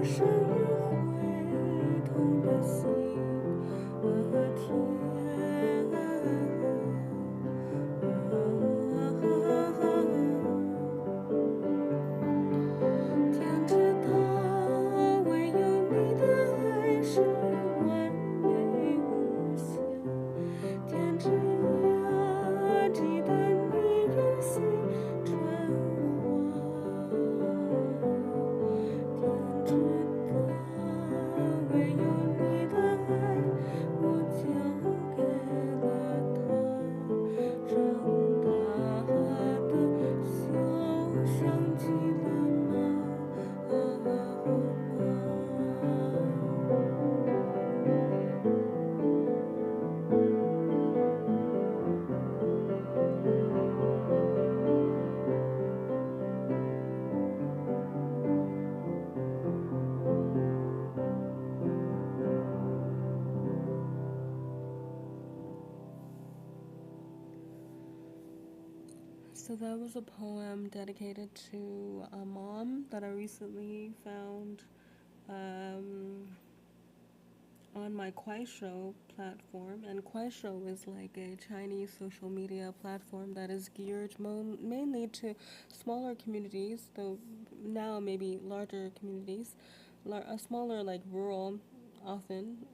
是一回头的心和天。天知道，唯有你的爱是完美无瑕。天知呀，记得你用心传话。天知道，唯有你的爱，我交给了他。长大的小象记了So that was a poem dedicated to a mom that I recently found um, on my Kuaishou platform. And Kuaishou is like a Chinese social media platform that is geared mainly to smaller communities, though now maybe larger communities, smaller like rural, often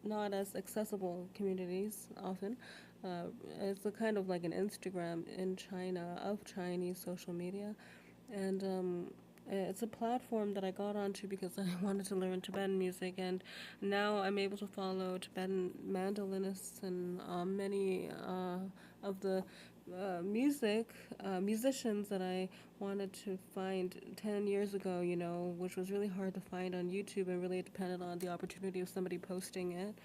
not as accessible communities often. It's a kind of like an Instagram in China of Chinese social media, and it's a platform that I got onto because I wanted to learn Tibetan music, and now I'm able to follow Tibetan mandolinists and many of the musicians that I wanted to find 10 years ago, which was really hard to find on YouTube and really depended on the opportunity of somebody posting it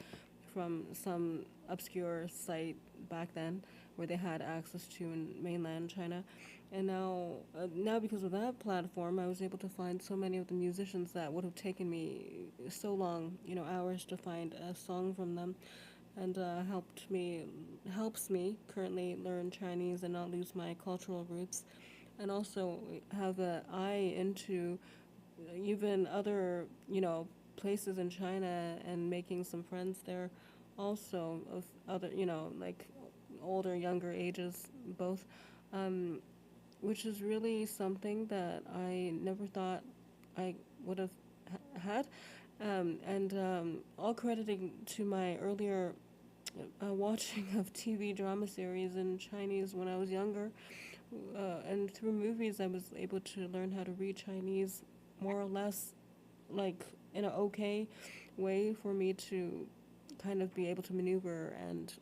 from some obscure site back then where they had access to in mainland China. And now because of that platform, I was able to find so many of the musicians that would have taken me so long, hours to find a song from them, and helps me currently learn Chinese and not lose my cultural roots, and also have an eye into even other places in China and making some friends there, also of other like older younger ages both. Um, which is really something that I never thought I would have had. And all crediting to my earlier watching of TV drama series in Chinese when I was younger. And through movies, I was able to learn how to read Chinese more or less, like in an okay way for me to kind of be able to maneuver and,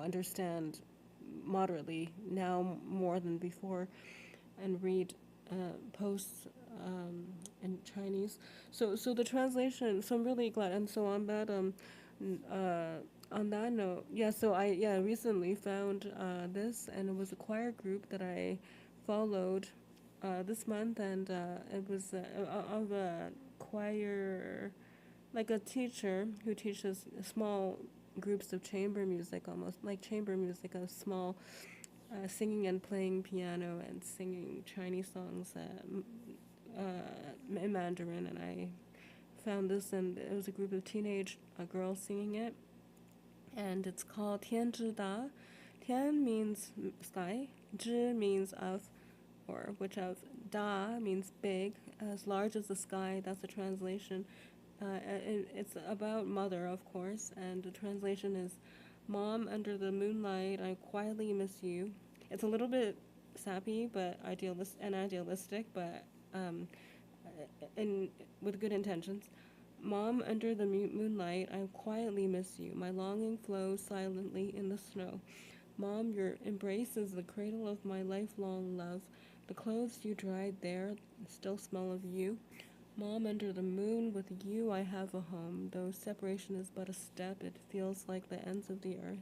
understand moderately now more than before, and read posts in Chinese. So the translation. So I'm really glad. And so on that note, yeah. So I recently found this, and it was a choir group that I followed this month, and it was of a choir, like a teacher who teaches small groups of chamber music, almost like chamber music, a small singing and playing piano and singing Chinese songs in Mandarin. And I found this, and it was a group of teenage girls singing it, and it's called Tian Zhi Da. Tian means sky, Zhi means of, or which of, Da means big, as large as the sky. That's the translation. It's about mother, of course, and the translation is, Mom, under the moonlight, I quietly miss you. It's a little bit sappy, but idealistic, but um, in with good intentions. Mom, under the moonlight, I quietly miss you. My longing flows silently in the snow. Mom, your embrace is the cradle of my lifelong love. The clothes you dried there still smell of you. Mom, under the moon, with you I have a home. Though separation is but a step, it feels like the ends of the earth.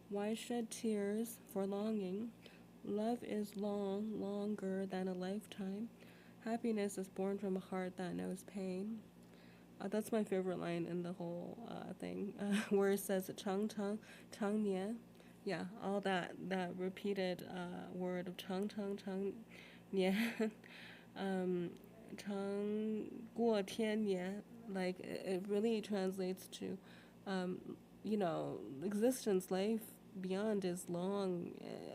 Why shed tears for longing? Love is long, longer than a lifetime. Happiness is born from a heart that knows pain. That's my favorite line in the whole thing, where it says "chang chang chang nian." Yeah, all that repeated word of "chang chang chang nian," um, "chang 过天年, like it really translates to, um, existence, life beyond is long.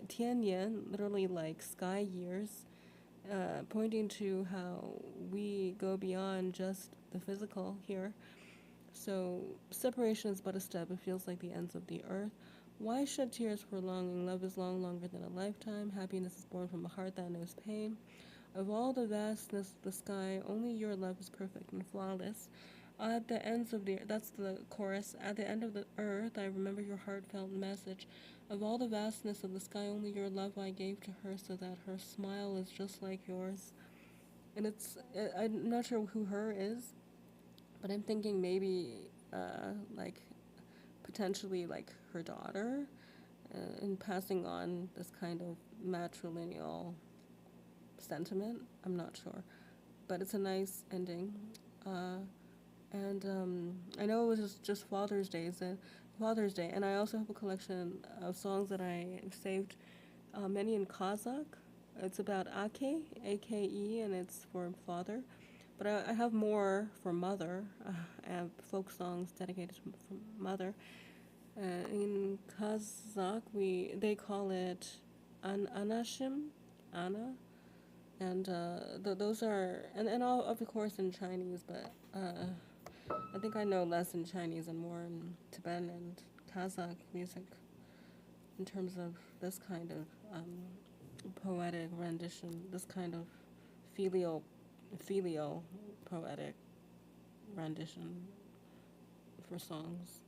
天年, literally like sky years, pointing to how we go beyond just the physical here. So separation is but a step. It feels like the ends of the earth. Why shed tears for longing? Love is long, longer than a lifetime. Happiness is born from a heart that knows pain. Of all the vastness of the sky, only your love is perfect and flawless. At the ends of the that's the chorus. At the end of the earth, I remember your heartfelt message. Of all the vastness of the sky, only your love I gave to her, so that her smile is just like yours. And I'm not sure who her is, but I'm thinking maybe like potentially like her daughter, in passing on this kind of matrilineal sentiment. I'm not sure, but it's a nice ending. Uh, and I know it was just Father's Day, and I also have a collection of songs that I saved, many in Kazakh. It's about Ake, A-K-E, and it's for father. But I have more for mother. I have folk songs dedicated to mother. In Kazakh, they call it Anashim, Anna, and those are and all of course in Chinese, but I think I know less in Chinese and more in Tibetan and Kazakh music in terms of this kind of poetic rendition, this kind of filial poetic rendition for songs.